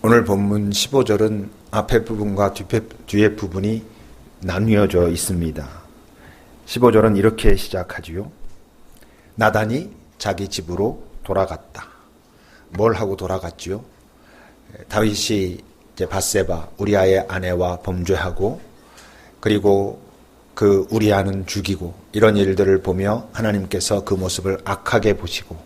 오늘 본문 15절은 앞에 부분과 뒤에 부분이 나뉘어져 있습니다. 15절은 이렇게 시작하지요. 나단이 자기 집으로 돌아갔다. 뭘 하고 돌아갔지요? 다윗이 이제 밧세바 우리아의 아내와 범죄하고 그리고 그 우리아는 죽이고 이런 일들을 보며 하나님께서 그 모습을 악하게 보시고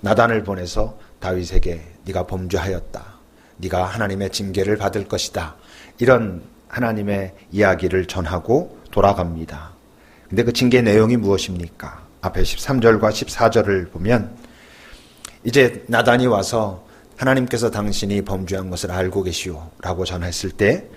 나단을 보내서 다윗에게 네가 범죄하였다. 네가 하나님의 징계를 받을 것이다. 이런 하나님의 이야기를 전하고 돌아갑니다. 근데 그 징계 내용이 무엇입니까? 앞에 13절과 14절을 보면 이제 나단이 와서 하나님께서 당신이 범죄한 것을 알고 계시오 라고 전했을 때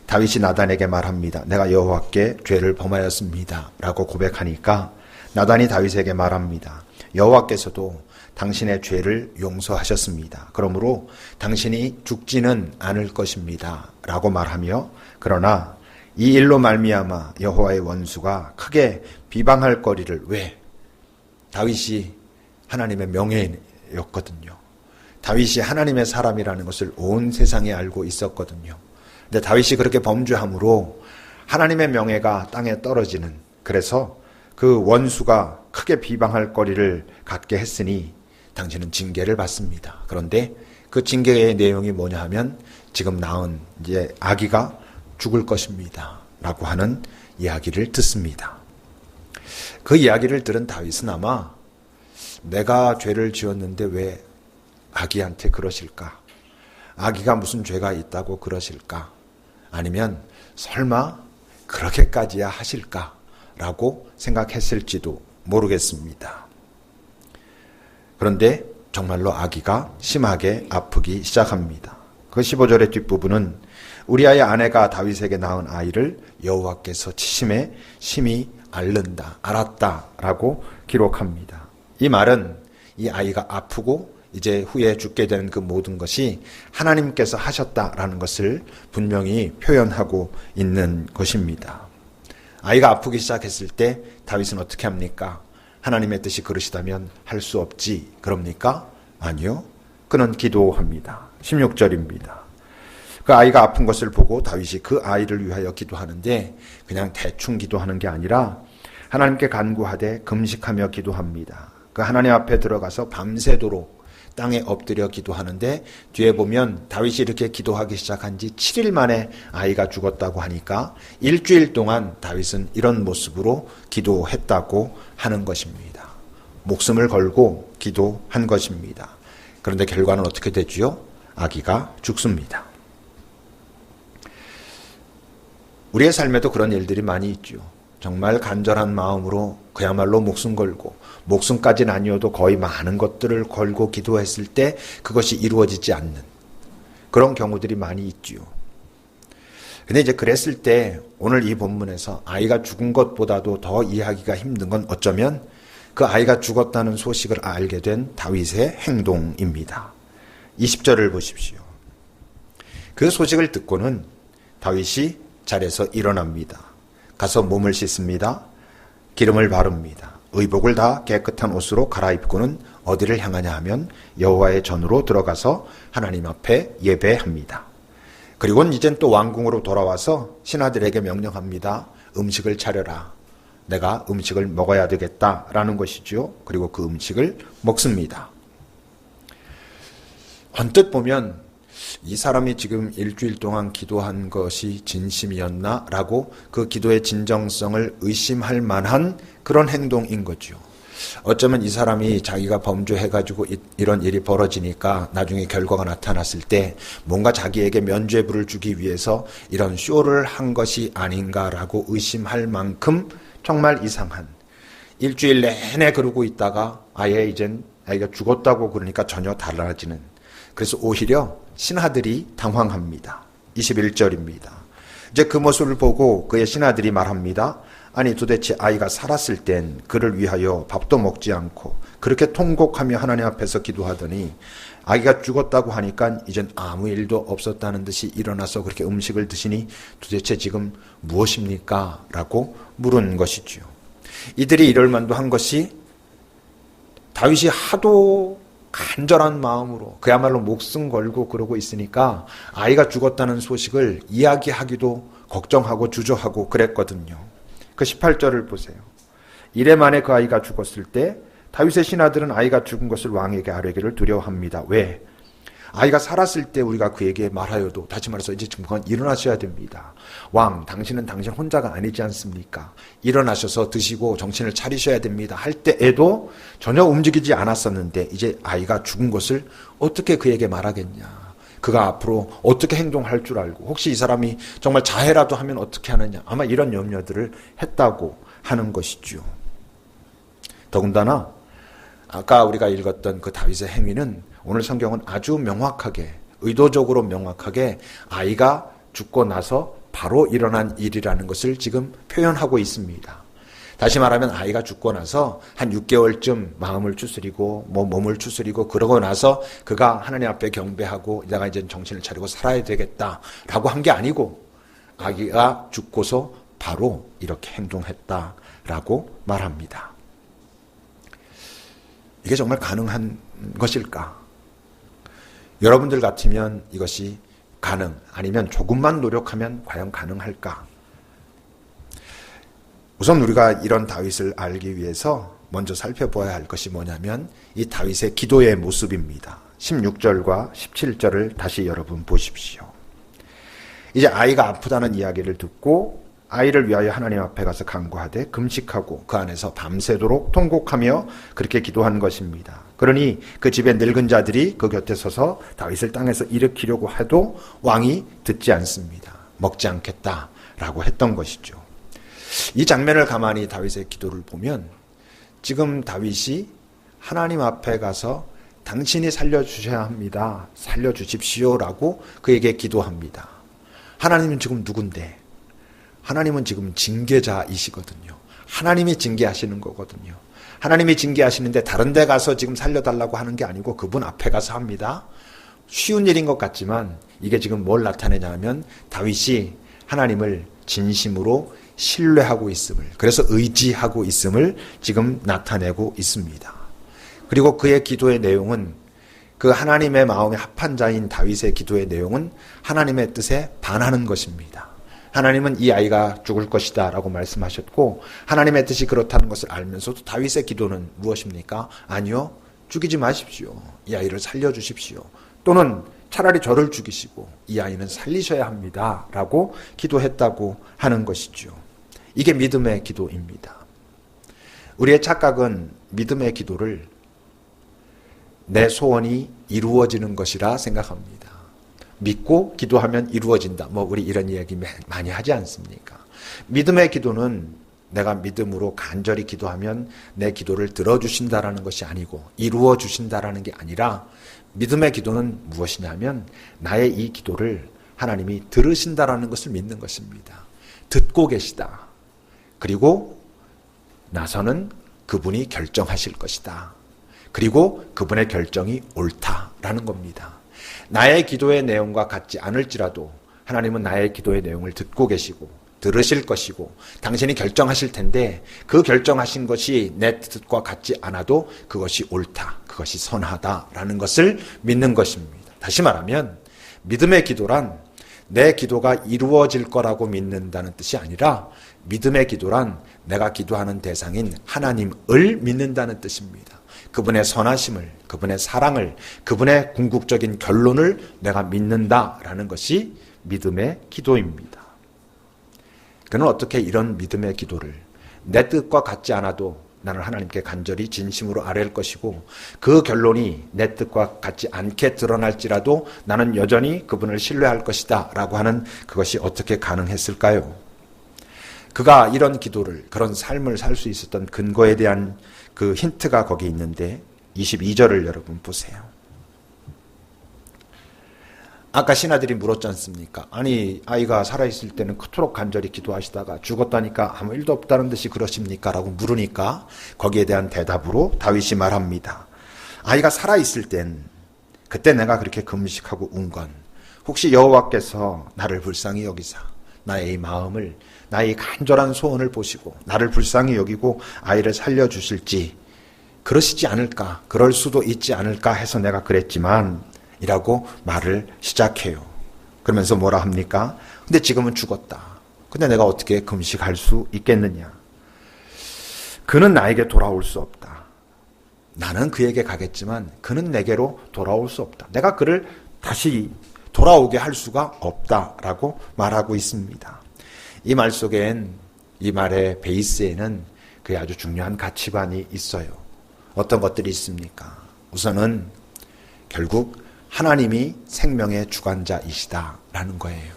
다윗이 나단에게 말합니다. 내가 여호와께 죄를 범하였습니다 라고 고백하니까 나단이 다윗에게 말합니다. 여호와께서도 당신의 죄를 용서하셨습니다. 그러므로 당신이 죽지는 않을 것입니다 라고 말하며 그러나 이 일로 말미암아 여호와의 원수가 크게 비방할 거리를 왜? 다윗이 하나님의 명예였거든요. 다윗이 하나님의 사람이라는 것을 온 세상이 알고 있었거든요. 근데 다윗이 그렇게 범죄함으로 하나님의 명예가 땅에 떨어지는, 그래서 그 원수가 크게 비방할 거리를 갖게 했으니 당신은 징계를 받습니다. 그런데 그 징계의 내용이 뭐냐 하면 지금 낳은 이제 아기가 죽을 것입니다 라고 하는 이야기를 듣습니다. 그 이야기를 들은 다윗은 아마 내가 죄를 지었는데 왜 아기한테 그러실까? 아기가 무슨 죄가 있다고 그러실까? 아니면 설마 그렇게까지야 하실까? 라고 생각했을지도 모르겠습니다. 그런데 정말로 아기가 심하게 아프기 시작합니다. 그 15절의 뒷부분은 우리아의 아내가 다윗에게 낳은 아이를 여호와께서 치심에 심히 알았다 라고 기록합니다. 이 말은 이 아이가 아프고 이제 후에 죽게 되는 그 모든 것이 하나님께서 하셨다라는 것을 분명히 표현하고 있는 것입니다. 아이가 아프기 시작했을 때 다윗은 어떻게 합니까? 하나님의 뜻이 그러시다면 할 수 없지 그럽니까? 아니요. 그는 기도합니다. 16절입니다. 그 아이가 아픈 것을 보고 다윗이 그 아이를 위하여 기도하는데 그냥 대충 기도하는 게 아니라 하나님께 간구하되 금식하며 기도합니다. 그 하나님 앞에 들어가서 밤새도록 땅에 엎드려 기도하는데 뒤에 보면 다윗이 이렇게 기도하기 시작한 지 7일 만에 아이가 죽었다고 하니까 일주일 동안 다윗은 이런 모습으로 기도했다고 하는 것입니다. 목숨을 걸고 기도한 것입니다. 그런데 결과는 어떻게 되지요? 아기가 죽습니다. 우리의 삶에도 그런 일들이 많이 있죠. 정말 간절한 마음으로 그야말로 목숨 걸고 목숨까지는 아니어도 거의 많은 것들을 걸고 기도했을 때 그것이 이루어지지 않는 그런 경우들이 많이 있지요. 근데 이제 그랬을 때 오늘 이 본문에서 아이가 죽은 것보다도 더 이해하기가 힘든 건 어쩌면 그 아이가 죽었다는 소식을 알게 된 다윗의 행동입니다. 20절을 보십시오. 그 소식을 듣고는 다윗이 자리에서 일어납니다. 가서 몸을 씻습니다. 기름을 바릅니다. 의복을 다 깨끗한 옷으로 갈아입고는 어디를 향하냐 하면 여호와의 전으로 들어가서 하나님 앞에 예배합니다. 그리고는 이젠 또 왕궁으로 돌아와서 신하들에게 명령합니다. 음식을 차려라. 내가 음식을 먹어야 되겠다라는 것이죠. 그리고 그 음식을 먹습니다. 언뜻 보면 이 사람이 지금 일주일 동안 기도한 것이 진심이었나? 라고 그 기도의 진정성을 의심할 만한 그런 행동인 거죠. 어쩌면 이 사람이 자기가 범죄해가지고 이런 일이 벌어지니까 나중에 결과가 나타났을 때 뭔가 자기에게 면죄부를 주기 위해서 이런 쇼를 한 것이 아닌가라고 의심할 만큼 정말 이상한, 일주일 내내 그러고 있다가 아예 이젠 아이가 죽었다고 그러니까 전혀 달라지는, 그래서 오히려 신하들이 당황합니다. 21절입니다. 이제 그 모습을 보고 그의 신하들이 말합니다. 아니 도대체 아이가 살았을 땐 그를 위하여 밥도 먹지 않고 그렇게 통곡하며 하나님 앞에서 기도하더니 아기가 죽었다고 하니까 이젠 아무 일도 없었다는 듯이 일어나서 그렇게 음식을 드시니 도대체 지금 무엇입니까? 라고 물은 것이지요. 이들이 이럴 만도 한 것이 다윗이 하도 간절한 마음으로 그야말로 목숨 걸고 그러고 있으니까 아이가 죽었다는 소식을 이야기하기도 걱정하고 주저하고 그랬거든요. 그 18절을 보세요. 이래 만에 그 아이가 죽었을 때 다윗의 신하들은 아이가 죽은 것을 왕에게 아뢰기를 두려워합니다. 왜? 아이가 살았을 때 우리가 그에게 말하여도, 다시 말해서 이제 그건 일어나셔야 됩니다. 왕, 당신은 당신 혼자가 아니지 않습니까? 일어나셔서 드시고 정신을 차리셔야 됩니다. 할 때에도 전혀 움직이지 않았었는데 이제 아이가 죽은 것을 어떻게 그에게 말하겠냐? 그가 앞으로 어떻게 행동할 줄 알고 혹시 이 사람이 정말 자해라도 하면 어떻게 하느냐? 아마 이런 염려들을 했다고 하는 것이죠. 더군다나 아까 우리가 읽었던 그 다윗의 행위는 오늘 성경은 아주 명확하게, 의도적으로 명확하게 아이가 죽고 나서 바로 일어난 일이라는 것을 지금 표현하고 있습니다. 다시 말하면 아이가 죽고 나서 한 6개월쯤 마음을 추스리고 몸을 추스리고 그러고 나서 그가 하나님 앞에 경배하고 내가 이제 정신을 차리고 살아야 되겠다라고 한 게 아니고 아기가 죽고서 바로 이렇게 행동했다라고 말합니다. 이게 정말 가능한 것일까? 여러분들 같으면 이것이 아니면 조금만 노력하면 과연 가능할까? 우선 우리가 이런 다윗을 알기 위해서 먼저 살펴봐야 할 것이 뭐냐면 이 다윗의 기도의 모습입니다. 16절과 17절을 다시 여러분 보십시오. 이제 아이가 아프다는 이야기를 듣고 아이를 위하여 하나님 앞에 가서 간구하되 금식하고 그 안에서 밤새도록 통곡하며 그렇게 기도한 것입니다. 그러니 그 집의 늙은 자들이 그 곁에 서서 다윗을 땅에서 일으키려고 해도 왕이 듣지 않습니다. 먹지 않겠다라고 했던 것이죠. 이 장면을 가만히 다윗의 기도를 보면 지금 다윗이 하나님 앞에 가서 당신이 살려주셔야 합니다. 살려주십시오라고 그에게 기도합니다. 하나님은 지금 누군데? 하나님은 지금 징계자이시거든요. 하나님이 징계하시는 거거든요. 하나님이 징계하시는데 다른 데 가서 지금 살려달라고 하는 게 아니고 그분 앞에 가서 합니다. 쉬운 일인 것 같지만 이게 지금 뭘 나타내냐면 다윗이 하나님을 진심으로 신뢰하고 있음을, 그래서 의지하고 있음을 지금 나타내고 있습니다. 그리고 그의 기도의 내용은 그 하나님의 마음에 합한 자인 다윗의 기도의 내용은 하나님의 뜻에 반하는 것입니다. 하나님은 이 아이가 죽을 것이다 라고 말씀하셨고 하나님의 뜻이 그렇다는 것을 알면서도 다윗의 기도는 무엇입니까? 아니요, 죽이지 마십시오. 이 아이를 살려주십시오. 또는 차라리 저를 죽이시고 이 아이는 살리셔야 합니다 라고 기도했다고 하는 것이죠. 이게 믿음의 기도입니다. 우리의 착각은 믿음의 기도를 내 소원이 이루어지는 것이라 생각합니다. 믿고 기도하면 이루어진다. 우리 이런 이야기 많이 하지 않습니까? 믿음의 기도는 내가 믿음으로 간절히 기도하면 내 기도를 들어주신다라는 것이 아니고 이루어 주신다라는 게 아니라 믿음의 기도는 무엇이냐면 나의 이 기도를 하나님이 들으신다라는 것을 믿는 것입니다. 듣고 계시다. 그리고 나서는 그분이 결정하실 것이다. 그리고 그분의 결정이 옳다라는 겁니다. 나의 기도의 내용과 같지 않을지라도 하나님은 나의 기도의 내용을 듣고 계시고 들으실 것이고 당신이 결정하실 텐데 그 결정하신 것이 내 뜻과 같지 않아도 그것이 옳다, 그것이 선하다라는 것을 믿는 것입니다. 다시 말하면 믿음의 기도란 내 기도가 이루어질 거라고 믿는다는 뜻이 아니라 믿음의 기도란 내가 기도하는 대상인 하나님을 믿는다는 뜻입니다. 그분의 선하심을, 그분의 사랑을, 그분의 궁극적인 결론을 내가 믿는다라는 것이 믿음의 기도입니다. 그는 어떻게 이런 믿음의 기도를 내 뜻과 같지 않아도 나는 하나님께 간절히 진심으로 아뢰을 것이고 그 결론이 내 뜻과 같지 않게 드러날지라도 나는 여전히 그분을 신뢰할 것이다 라고 하는 그것이 어떻게 가능했을까요? 그가 이런 기도를, 그런 삶을 살 수 있었던 근거에 대한 그 힌트가 거기 있는데 22절을 여러분 보세요. 아까 신하들이 물었지 않습니까? 아니 아이가 살아있을 때는 그토록 간절히 기도하시다가 죽었다니까 아무 일도 없다는 듯이 그러십니까? 라고 물으니까 거기에 대한 대답으로 다윗이 말합니다. 아이가 살아있을 땐 그때 내가 그렇게 금식하고 운 건 혹시 여호와께서 나를 불쌍히 여기사 나의 이 마음을, 나의 간절한 소원을 보시고 나를 불쌍히 여기고 아이를 살려주실지 그러시지 않을까, 그럴 수도 있지 않을까 해서 내가 그랬지만 이라고 말을 시작해요. 그러면서 뭐라 합니까? 근데 지금은 죽었다. 근데 내가 어떻게 금식할 수 있겠느냐? 그는 나에게 돌아올 수 없다. 나는 그에게 가겠지만 그는 내게로 돌아올 수 없다. 내가 그를 다시 돌아오게 할 수가 없다라고 말하고 있습니다. 이 말 속엔, 이 말의 베이스에는 그의 아주 중요한 가치관이 있어요. 어떤 것들이 있습니까? 우선은 결국 하나님이 생명의 주관자이시다라는 거예요.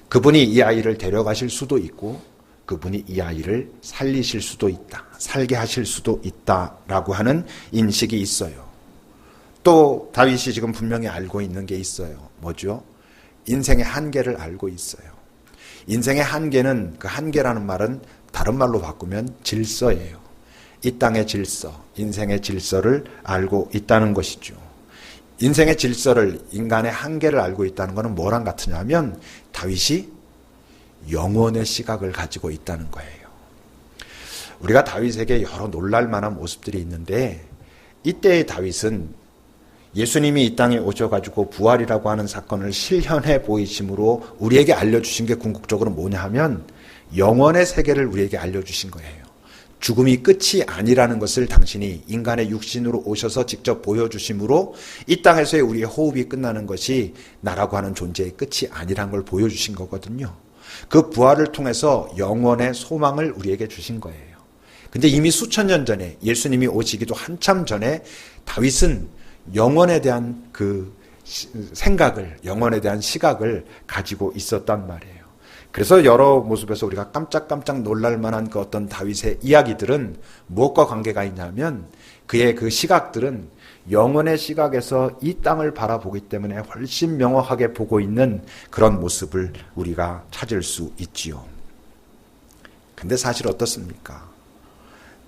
그분이 이 아이를 데려가실 수도 있고 그분이 이 아이를 살리실 수도 있다, 살게 하실 수도 있다라고 하는 인식이 있어요. 또 다윗이 지금 분명히 알고 있는 게 있어요. 뭐죠? 인생의 한계를 알고 있어요. 인생의 한계는, 그 한계라는 말은 다른 말로 바꾸면 질서예요. 이 땅의 질서, 인생의 질서를 알고 있다는 것이죠. 인생의 질서를, 인간의 한계를 알고 있다는 것은 뭐랑 같으냐면 다윗이 영원의 시각을 가지고 있다는 거예요. 우리가 다윗에게 여러 놀랄 만한 모습들이 있는데 이때의 다윗은 예수님이 이 땅에 오셔가지고 부활이라고 하는 사건을 실현해 보이심으로 우리에게 알려주신 게 궁극적으로 뭐냐 하면 영원의 세계를 우리에게 알려주신 거예요. 죽음이 끝이 아니라는 것을 당신이 인간의 육신으로 오셔서 직접 보여주심으로 이 땅에서의 우리의 호흡이 끝나는 것이 나라고 하는 존재의 끝이 아니라는 걸 보여주신 거거든요. 그 부활을 통해서 영원의 소망을 우리에게 주신 거예요. 근데 이미 수천 년 전에, 예수님이 오시기도 한참 전에 다윗은 영원에 대한 그 생각을, 영원에 대한 시각을 가지고 있었단 말이에요. 그래서 여러 모습에서 우리가 깜짝깜짝 놀랄 만한 그 어떤 다윗의 이야기들은 무엇과 관계가 있냐면 그의 그 시각들은 영원의 시각에서 이 땅을 바라보기 때문에 훨씬 명확하게 보고 있는 그런 모습을 우리가 찾을 수 있지요. 근데 사실 어떻습니까?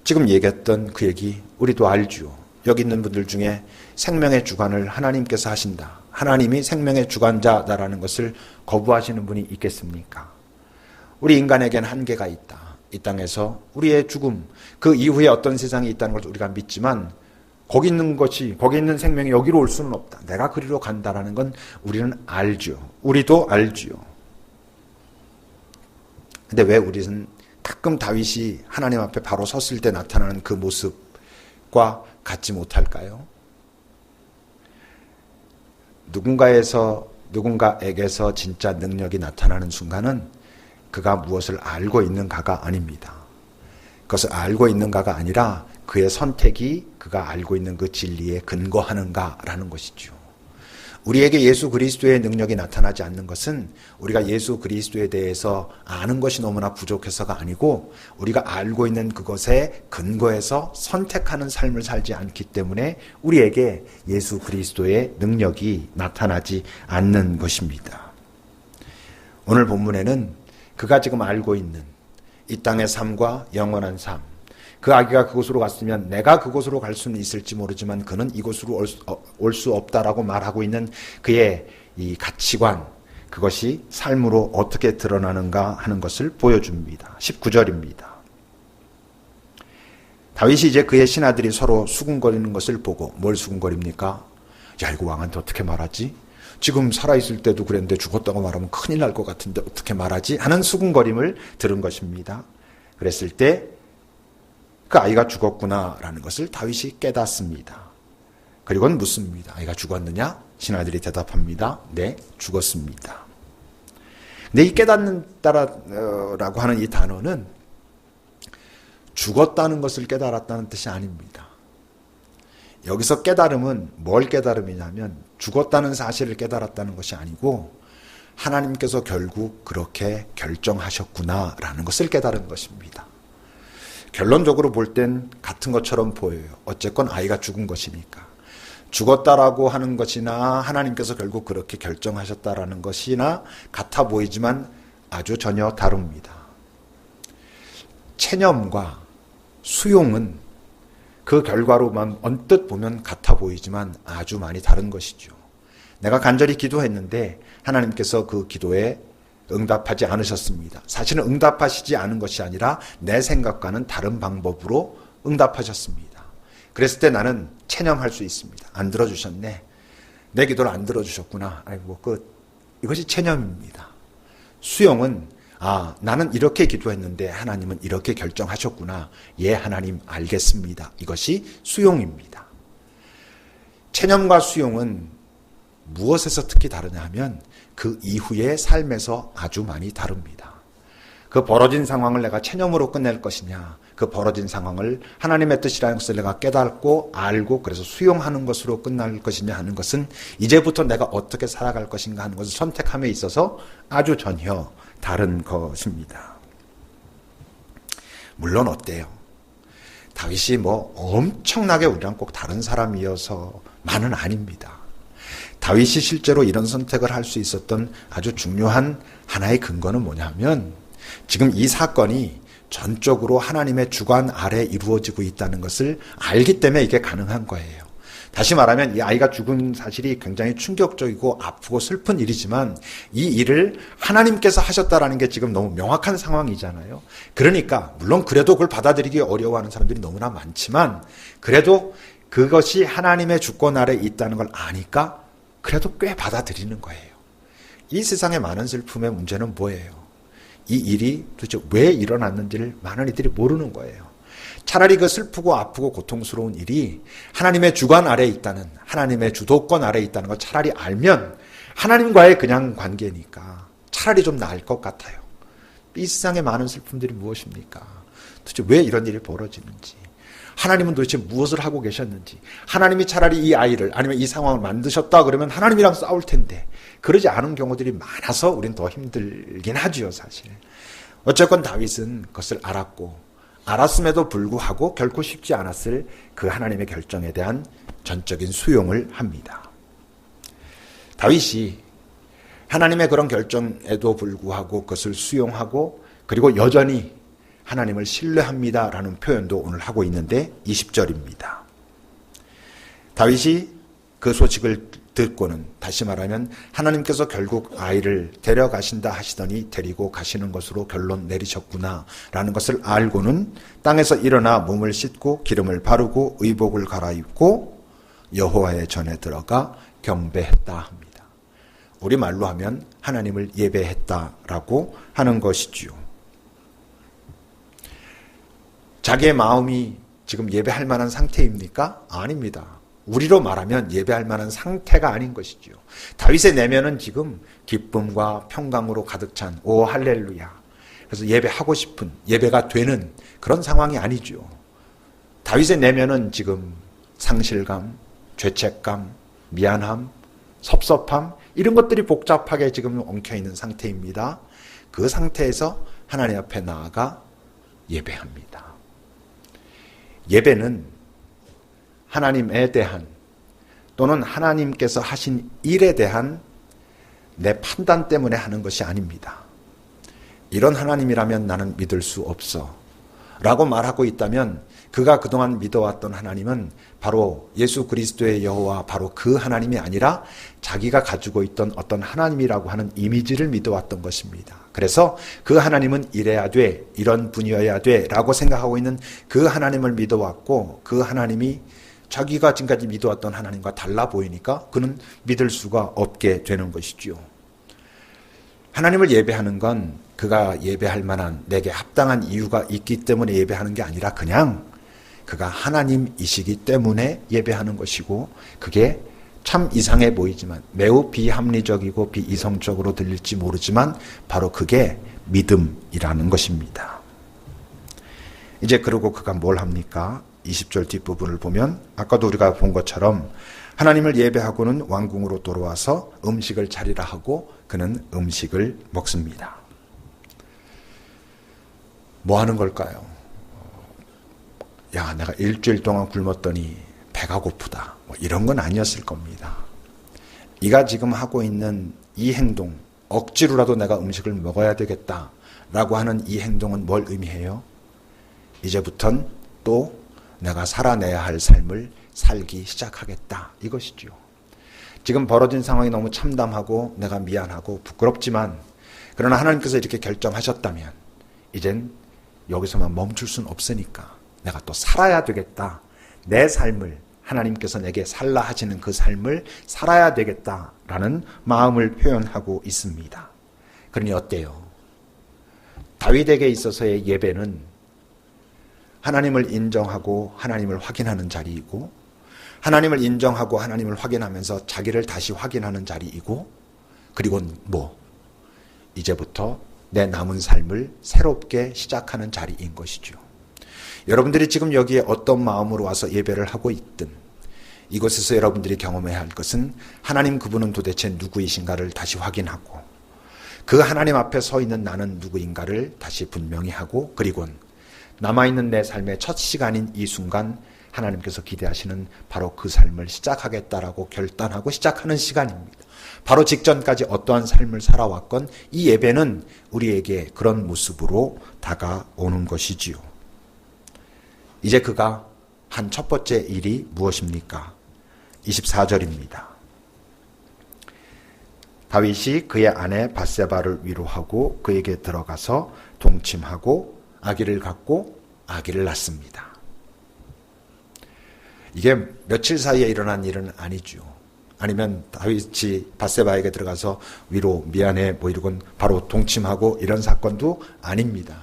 지금 얘기했던 그 얘기 우리도 알죠. 여기 있는 분들 중에 생명의 주관을 하나님께서 하신다, 하나님이 생명의 주관자다라는 것을 거부하시는 분이 있겠습니까? 우리 인간에겐 한계가 있다. 이 땅에서 우리의 죽음, 그 이후에 어떤 세상이 있다는 걸 우리가 믿지만 거기 있는 것이, 거기 있는 생명이 여기로 올 수는 없다. 내가 그리로 간다라는 건 우리는 알죠. 우리도 알지요. 근데 왜 우리는 가끔 다윗이 하나님 앞에 바로 섰을 때 나타나는 그 모습과 같지 못할까요? 누군가에게서 진짜 능력이 나타나는 순간은 그가 무엇을 알고 있는가가 아닙니다. 그것을 알고 있는가가 아니라 그의 선택이 그가 알고 있는 그 진리에 근거하는가라는 것이죠. 우리에게 예수 그리스도의 능력이 나타나지 않는 것은 우리가 예수 그리스도에 대해서 아는 것이 너무나 부족해서가 아니고 우리가 알고 있는 그것에 근거해서 선택하는 삶을 살지 않기 때문에 우리에게 예수 그리스도의 능력이 나타나지 않는 것입니다. 오늘 본문에는 그가 지금 알고 있는 이 땅의 삶과 영원한 삶, 그 아기가 그곳으로 갔으면 내가 그곳으로 갈 수는 있을지 모르지만 그는 이곳으로 올 수 없다라고 말하고 있는 그의 이 가치관, 그것이 삶으로 어떻게 드러나는가 하는 것을 보여줍니다. 19절입니다. 다윗이 이제 그의 신하들이 서로 수군거리는 것을 보고, 뭘 수군거립니까? 야, 이거 왕한테 어떻게 말하지? 지금 살아있을 때도 그랬는데 죽었다고 말하면 큰일 날 것 같은데 어떻게 말하지? 하는 수군거림을 들은 것입니다. 그랬을 때 그 아이가 죽었구나라는 것을 다윗이 깨닫습니다. 그리고는 묻습니다. 아이가 죽었느냐? 신하들이 대답합니다. 네, 죽었습니다. 근데 이 깨닫는다라고 하는 이 단어는 죽었다는 것을 깨달았다는 뜻이 아닙니다. 여기서 깨달음은 뭘 깨달음이냐면 죽었다는 사실을 깨달았다는 것이 아니고 하나님께서 결국 그렇게 결정하셨구나라는 것을 깨달은 것입니다. 결론적으로 볼 땐 같은 것처럼 보여요. 어쨌건 아이가 죽은 것이니까. 죽었다라고 하는 것이나 하나님께서 결국 그렇게 결정하셨다라는 것이나 같아 보이지만 아주 전혀 다릅니다. 체념과 수용은 그 결과로만 언뜻 보면 같아 보이지만 아주 많이 다른 것이죠. 내가 간절히 기도했는데 하나님께서 그 기도에 응답하지 않으셨습니다. 사실은 응답하시지 않은 것이 아니라 내 생각과는 다른 방법으로 응답하셨습니다. 그랬을 때 나는 체념할 수 있습니다. 안 들어주셨네. 내 기도를 안 들어주셨구나. 아이고, 이것이 체념입니다. 수용은 나는 이렇게 기도했는데 하나님은 이렇게 결정하셨구나. 예, 하나님 알겠습니다. 이것이 수용입니다. 체념과 수용은 무엇에서 특히 다르냐 하면 그 이후의 삶에서 아주 많이 다릅니다. 그 벌어진 상황을 내가 체념으로 끝낼 것이냐, 그 벌어진 상황을 하나님의 뜻이라는 것을 내가 깨닫고 알고 그래서 수용하는 것으로 끝날 것이냐 하는 것은 이제부터 내가 어떻게 살아갈 것인가 하는 것을 선택함에 있어서 아주 전혀 다른 것입니다. 물론 어때요? 다윗이 엄청나게 우리랑 꼭 다른 사람이어서만은 아닙니다. 다윗이 실제로 이런 선택을 할 수 있었던 아주 중요한 하나의 근거는 뭐냐면 지금 이 사건이 전적으로 하나님의 주관 아래 이루어지고 있다는 것을 알기 때문에 이게 가능한 거예요. 다시 말하면 이 아이가 죽은 사실이 굉장히 충격적이고 아프고 슬픈 일이지만 이 일을 하나님께서 하셨다라는 게 지금 너무 명확한 상황이잖아요. 그러니까 물론 그래도 그걸 받아들이기 어려워하는 사람들이 너무나 많지만 그래도 그것이 하나님의 주권 아래 있다는 걸 아니까 그래도 꽤 받아들이는 거예요. 이 세상의 많은 슬픔의 문제는 뭐예요? 이 일이 도대체 왜 일어났는지를 많은 이들이 모르는 거예요. 차라리 그 슬프고 아프고 고통스러운 일이 하나님의 주관 아래에 있다는, 하나님의 주도권 아래에 있다는 걸 차라리 알면 하나님과의 그냥 관계니까 차라리 좀 나을 것 같아요. 이 세상의 많은 슬픔들이 무엇입니까? 도대체 왜 이런 일이 벌어지는지, 하나님은 도대체 무엇을 하고 계셨는지, 하나님이 차라리 이 아이를 아니면 이 상황을 만드셨다 그러면 하나님이랑 싸울 텐데 그러지 않은 경우들이 많아서 우린 더 힘들긴 하지요, 사실. 어쨌건 다윗은 그것을 알았음에도 불구하고 결코 쉽지 않았을 그 하나님의 결정에 대한 전적인 수용을 합니다. 다윗이 하나님의 그런 결정에도 불구하고 그것을 수용하고 그리고 여전히 하나님을 신뢰합니다라는 표현도 오늘 하고 있는데 20절입니다. 다윗이 그 소식을 듣고는 다시 말하면 하나님께서 결국 아이를 데려가신다 하시더니 데리고 가시는 것으로 결론 내리셨구나 라는 것을 알고는 땅에서 일어나 몸을 씻고 기름을 바르고 의복을 갈아입고 여호와의 전에 들어가 경배했다 합니다. 우리말로 하면 하나님을 예배했다라고 하는 것이지요. 자기의 마음이 지금 예배할 만한 상태입니까? 아닙니다. 우리로 말하면 예배할 만한 상태가 아닌 것이지요. 다윗의 내면은 지금 기쁨과 평강으로 가득 찬 오 할렐루야. 그래서 예배하고 싶은, 예배가 되는 그런 상황이 아니죠. 다윗의 내면은 지금 상실감, 죄책감, 미안함, 섭섭함 이런 것들이 복잡하게 지금 엉켜있는 상태입니다. 그 상태에서 하나님 앞에 나아가 예배합니다. 예배는 하나님에 대한 또는 하나님께서 하신 일에 대한 내 판단 때문에 하는 것이 아닙니다. 이런 하나님이라면 나는 믿을 수 없어 라고 말하고 있다면 그가 그동안 믿어왔던 하나님은 바로 예수 그리스도의 여호와 바로 그 하나님이 아니라 자기가 가지고 있던 어떤 하나님이라고 하는 이미지를 믿어왔던 것입니다. 그래서 그 하나님은 이래야 돼, 이런 분이어야 돼 라고 생각하고 있는 그 하나님을 믿어왔고 그 하나님이 자기가 지금까지 믿어왔던 하나님과 달라 보이니까 그는 믿을 수가 없게 되는 것이죠. 하나님을 예배하는 건 그가 예배할 만한 내게 합당한 이유가 있기 때문에 예배하는 게 아니라 그냥 그가 하나님이시기 때문에 예배하는 것이고 그게 참 이상해 보이지만 매우 비합리적이고 비이성적으로 들릴지 모르지만 바로 그게 믿음이라는 것입니다. 이제 그러고 그가 뭘 합니까? 20절 뒷부분을 보면 아까도 우리가 본 것처럼 하나님을 예배하고는 왕궁으로 돌아와서 음식을 차리라 하고 그는 음식을 먹습니다. 뭐 하는 걸까요? 야, 내가 일주일 동안 굶었더니 배가 고프다. 뭐 이런 건 아니었을 겁니다. 이가 지금 하고 있는 이 행동, 억지로라도 내가 음식을 먹어야 되겠다라고 하는 이 행동은 뭘 의미해요? 이제부턴 또 내가 살아내야 할 삶을 살기 시작하겠다. 이것이죠. 지금 벌어진 상황이 너무 참담하고 내가 미안하고 부끄럽지만 그러나 하나님께서 이렇게 결정하셨다면 이젠 여기서만 멈출 수는 없으니까 내가 또 살아야 되겠다. 내 삶을 하나님께서 내게 살라 하시는 그 삶을 살아야 되겠다라는 마음을 표현하고 있습니다. 그러니 어때요? 다윗에게 있어서의 예배는 하나님을 인정하고 하나님을 확인하는 자리이고, 하나님을 인정하고 하나님을 확인하면서 자기를 다시 확인하는 자리이고, 그리고 이제부터 내 남은 삶을 새롭게 시작하는 자리인 것이죠. 여러분들이 지금 여기에 어떤 마음으로 와서 예배를 하고 있든 이곳에서 여러분들이 경험해야 할 것은 하나님 그분은 도대체 누구이신가를 다시 확인하고, 그 하나님 앞에 서 있는 나는 누구인가를 다시 분명히 하고, 그리고 남아있는 내 삶의 첫 시간인 이 순간 하나님께서 기대하시는 바로 그 삶을 시작하겠다라고 결단하고 시작하는 시간입니다. 바로 직전까지 어떠한 삶을 살아왔건 이 예배는 우리에게 그런 모습으로 다가오는 것이지요. 이제 그가 한 첫 번째 일이 무엇입니까? 24절입니다. 다윗이 그의 아내 밧세바를 위로하고 그에게 들어가서 동침하고 아기를 갖고 아기를 낳습니다. 이게 며칠 사이에 일어난 일은 아니죠. 아니면 다윗이 밧세바에게 들어가서 위로 미안해 이러곤 바로 동침하고 이런 사건도 아닙니다.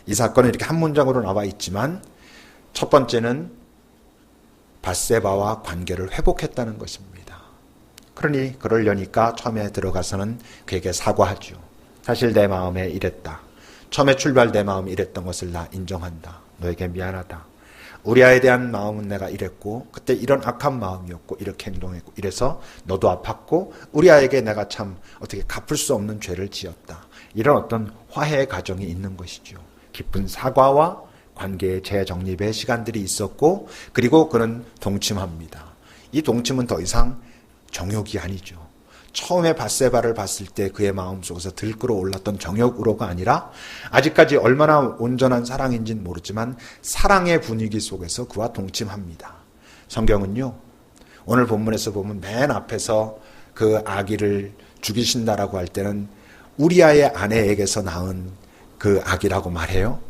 이 사건은 이렇게 한 문장으로 나와 있지만 첫 번째는 밧세바와 관계를 회복했다는 것입니다. 그러니 그러려니까 처음에 들어가서는 그에게 사과하죠. 사실 내 마음에 이랬다. 처음에 출발 내 마음이 이랬던 것을 나 인정한다. 너에게 미안하다. 우리아에 대한 마음은 내가 이랬고 그때 이런 악한 마음이었고 이렇게 행동했고 이래서 너도 아팠고 우리아에게 내가 참 어떻게 갚을 수 없는 죄를 지었다. 이런 어떤 화해의 과정이 있는 것이죠. 깊은 사과와 관계의 재정립의 시간들이 있었고, 그리고 그는 동침합니다. 이 동침은 더 이상 정욕이 아니죠. 처음에 밧세바를 봤을 때 그의 마음속에서 들끓어 올랐던 정욕으로가 아니라 아직까지 얼마나 온전한 사랑인지는 모르지만 사랑의 분위기 속에서 그와 동침합니다. 성경은요, 오늘 본문에서 보면 맨 앞에서 그 아기를 죽이신다라고 할 때는 우리아의 아내에게서 낳은 그 아기라고 말해요.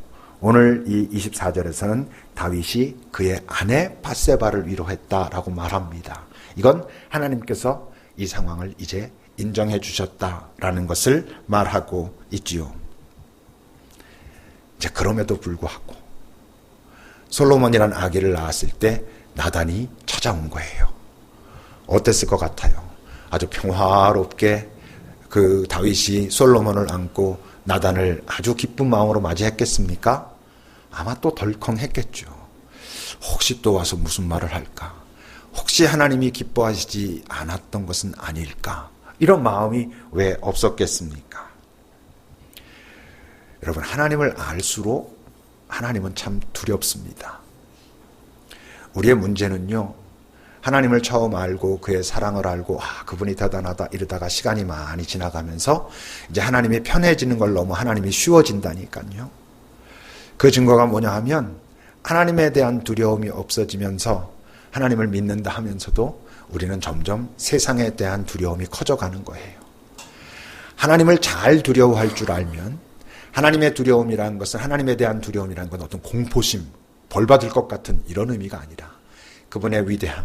오늘 이 24절에서는 다윗이 그의 아내 밧세바를 위로했다라고 말합니다. 이건 하나님께서 이 상황을 이제 인정해 주셨다라는 것을 말하고 있지요. 이제 그럼에도 불구하고 솔로몬이라는 아기를 낳았을 때 나단이 찾아온 거예요. 어땠을 것 같아요? 아주 평화롭게 그 다윗이 솔로몬을 안고 나단을 아주 기쁜 마음으로 맞이했겠습니까? 아마 또 덜컹했겠죠. 혹시 또 와서 무슨 말을 할까? 혹시 하나님이 기뻐하시지 않았던 것은 아닐까? 이런 마음이 왜 없었겠습니까? 여러분, 하나님을 알수록 하나님은 참 두렵습니다. 우리의 문제는요, 하나님을 처음 알고 그의 사랑을 알고 그분이 대단하다 이러다가 시간이 많이 지나가면서 이제 하나님이 편해지는 걸 너무 하나님이 쉬워진다니까요. 그 증거가 뭐냐 하면 하나님에 대한 두려움이 없어지면서 하나님을 믿는다 하면서도 우리는 점점 세상에 대한 두려움이 커져가는 거예요. 하나님을 잘 두려워할 줄 알면 하나님의 두려움이라는 것은, 하나님에 대한 두려움이라는 건 어떤 공포심, 벌받을 것 같은 이런 의미가 아니라 그분의 위대함,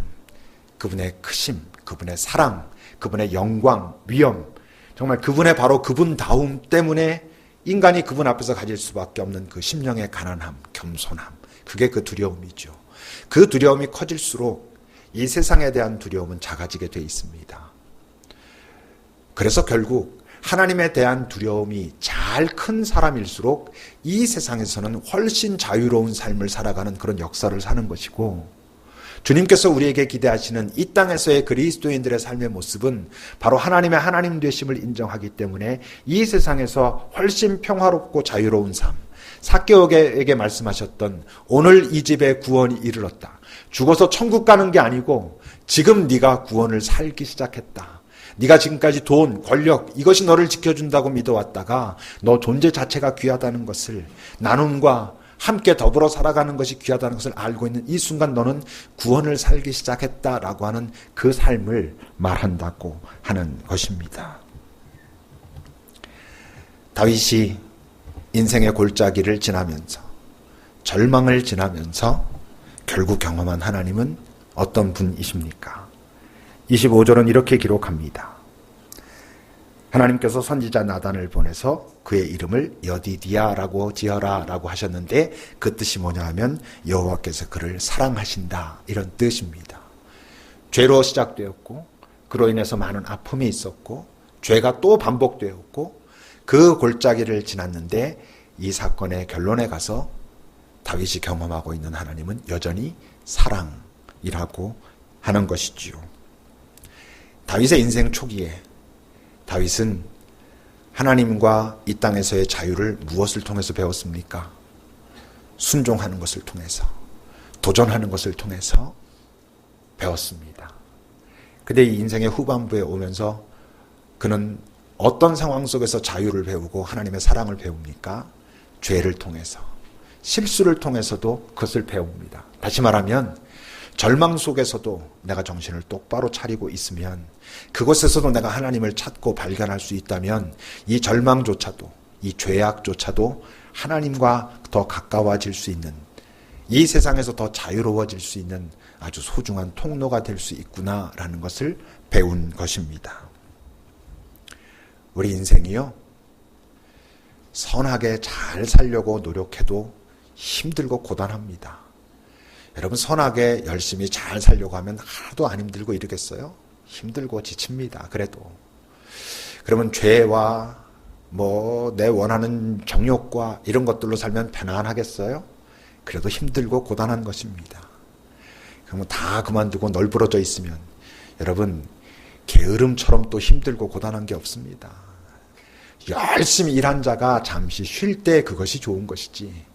그분의 크심, 그분의 사랑, 그분의 영광, 위엄, 정말 그분의 바로 그분다움 때문에 인간이 그분 앞에서 가질 수밖에 없는 그 심령의 가난함, 겸손함, 그게 그 두려움이죠. 그 두려움이 커질수록 이 세상에 대한 두려움은 작아지게 돼 있습니다. 그래서 결국 하나님에 대한 두려움이 잘 큰 사람일수록 이 세상에서는 훨씬 자유로운 삶을 살아가는 그런 역사를 사는 것이고, 주님께서 우리에게 기대하시는 이 땅에서의 그리스도인들의 삶의 모습은 바로 하나님의 하나님 되심을 인정하기 때문에 이 세상에서 훨씬 평화롭고 자유로운 삶, 삭개오에게 말씀하셨던 오늘 이 집에 구원이 이르렀다. 죽어서 천국 가는 게 아니고 지금 네가 구원을 살기 시작했다. 네가 지금까지 돈, 권력 이것이 너를 지켜준다고 믿어왔다가 너 존재 자체가 귀하다는 것을, 나눔과 함께 더불어 살아가는 것이 귀하다는 것을 알고 있는 이 순간 너는 구원을 살기 시작했다라고 하는 그 삶을 말한다고 하는 것입니다. 다윗이 인생의 골짜기를 지나면서, 절망을 지나면서 결국 경험한 하나님은 어떤 분이십니까? 25절은 이렇게 기록합니다. 하나님께서 선지자 나단을 보내서 그의 이름을 여디디아라고 지어라 라고 하셨는데 그 뜻이 뭐냐 하면 여호와께서 그를 사랑하신다 이런 뜻입니다. 죄로 시작되었고 그로 인해서 많은 아픔이 있었고 죄가 또 반복되었고 그 골짜기를 지났는데 이 사건의 결론에 가서 다윗이 경험하고 있는 하나님은 여전히 사랑이라고 하는 것이지요. 다윗의 인생 초기에 다윗은 하나님과 이 땅에서의 자유를 무엇을 통해서 배웠습니까? 순종하는 것을 통해서, 도전하는 것을 통해서 배웠습니다. 근데 이 인생의 후반부에 오면서 그는 어떤 상황 속에서 자유를 배우고 하나님의 사랑을 배웁니까? 죄를 통해서, 실수를 통해서도 그것을 배웁니다. 다시 말하면 절망 속에서도 내가 정신을 똑바로 차리고 있으면, 그곳에서도 내가 하나님을 찾고 발견할 수 있다면 이 절망조차도, 이 죄악조차도 하나님과 더 가까워질 수 있는, 이 세상에서 더 자유로워질 수 있는 아주 소중한 통로가 될 수 있구나라는 것을 배운 것입니다. 우리 인생이요, 선하게 잘 살려고 노력해도 힘들고 고단합니다. 여러분, 선하게 열심히 잘 살려고 하면 하나도 안 힘들고 이러겠어요? 힘들고 지칩니다. 그래도. 그러면 죄와 내 원하는 정욕과 이런 것들로 살면 편안하겠어요? 그래도 힘들고 고단한 것입니다. 그러면 다 그만두고 널브러져 있으면 여러분, 게으름처럼 또 힘들고 고단한 게 없습니다. 열심히 일한 자가 잠시 쉴 때 그것이 좋은 것이지,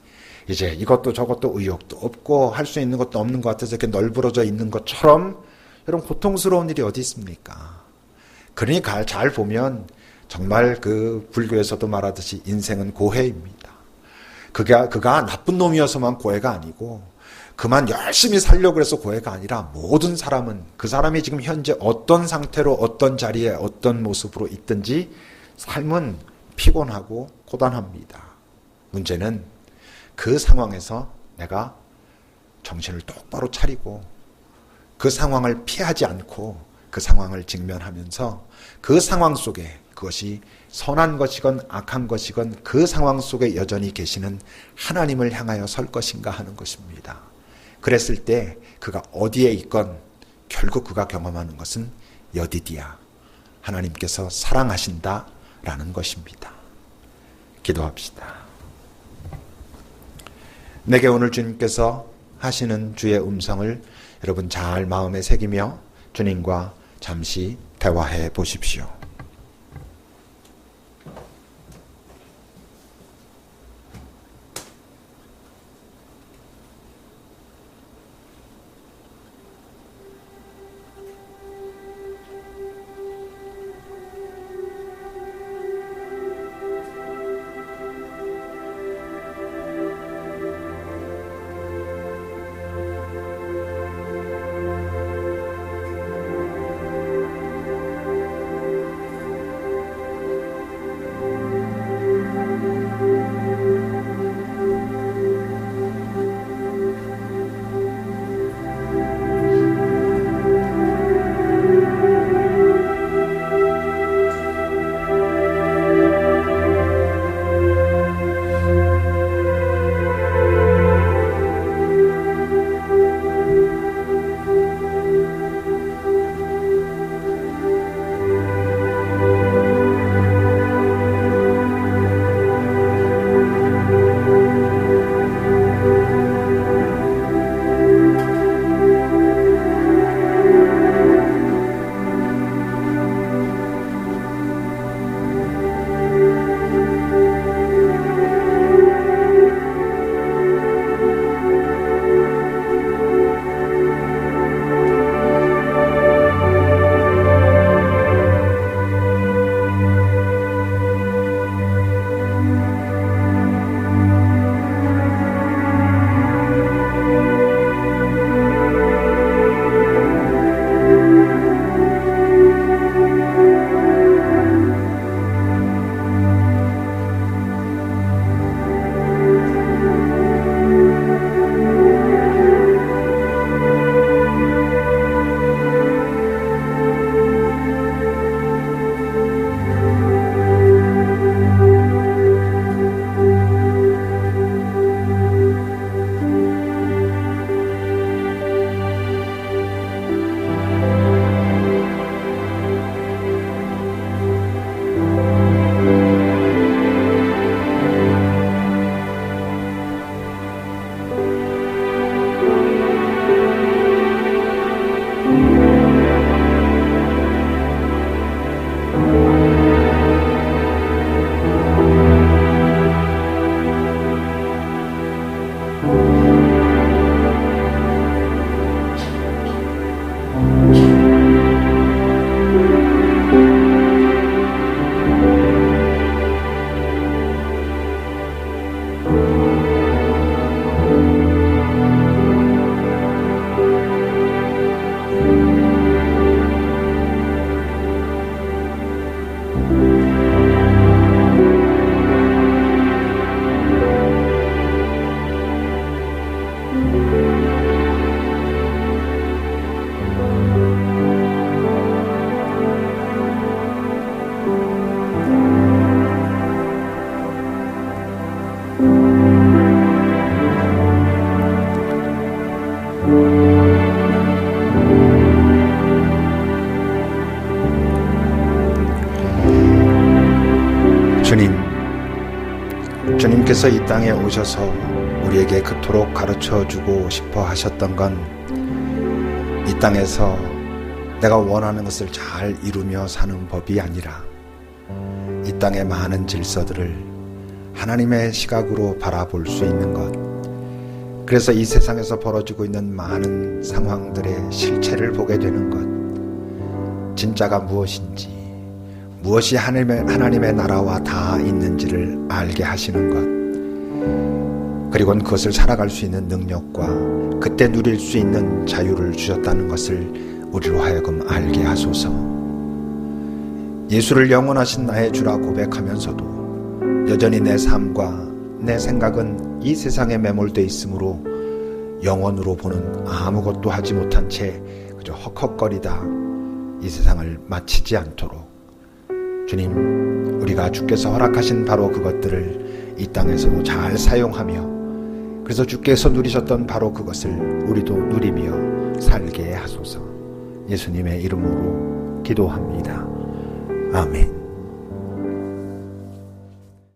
이제 이것도 저것도 의욕도 없고 할 수 있는 것도 없는 것 같아서 이렇게 널브러져 있는 것처럼 여러분 고통스러운 일이 어디 있습니까? 그러니까 잘 보면 정말 그 불교에서도 말하듯이 인생은 고해입니다. 그가 나쁜 놈이어서만 고해가 아니고 그만 열심히 살려고 해서 고해가 아니라 모든 사람은 그 사람이 지금 현재 어떤 상태로 어떤 자리에 어떤 모습으로 있든지 삶은 피곤하고 고단합니다. 문제는 그 상황에서 내가 정신을 똑바로 차리고 그 상황을 피하지 않고 그 상황을 직면하면서 그 상황 속에 그것이 선한 것이건 악한 것이건 그 상황 속에 여전히 계시는 하나님을 향하여 설 것인가 하는 것입니다. 그랬을 때 그가 어디에 있건 결국 그가 경험하는 것은 여디디아, 하나님께서 사랑하신다라는 것입니다. 기도합시다. 내게 오늘 주님께서 하시는 주의 음성을 여러분 잘 마음에 새기며 주님과 잠시 대화해 보십시오. 주님께서 이 땅에 오셔서 우리에게 그토록 가르쳐주고 싶어 하셨던 건 이 땅에서 내가 원하는 것을 잘 이루며 사는 법이 아니라 이 땅의 많은 질서들을 하나님의 시각으로 바라볼 수 있는 것, 그래서 이 세상에서 벌어지고 있는 많은 상황들의 실체를 보게 되는 것, 진짜가 무엇인지, 무엇이 하나님의 나라와 다 있는지를 알게 하시는 것, 그리고 그것을 살아갈 수 있는 능력과 그때 누릴 수 있는 자유를 주셨다는 것을 우리로 하여금 알게 하소서. 예수를 영원하신 나의 주라 고백하면서도 여전히 내 삶과 내 생각은 이 세상에 매몰되어 있으므로 영원으로 보는 아무것도 하지 못한 채 그저 헉헉거리다 이 세상을 마치지 않도록 주님, 우리가 주께서 허락하신 바로 그것들을 이 땅에서도 잘 사용하며, 그래서 주께서 누리셨던 바로 그것을 우리도 누리며 살게 하소서. 예수님의 이름으로 기도합니다. 아멘.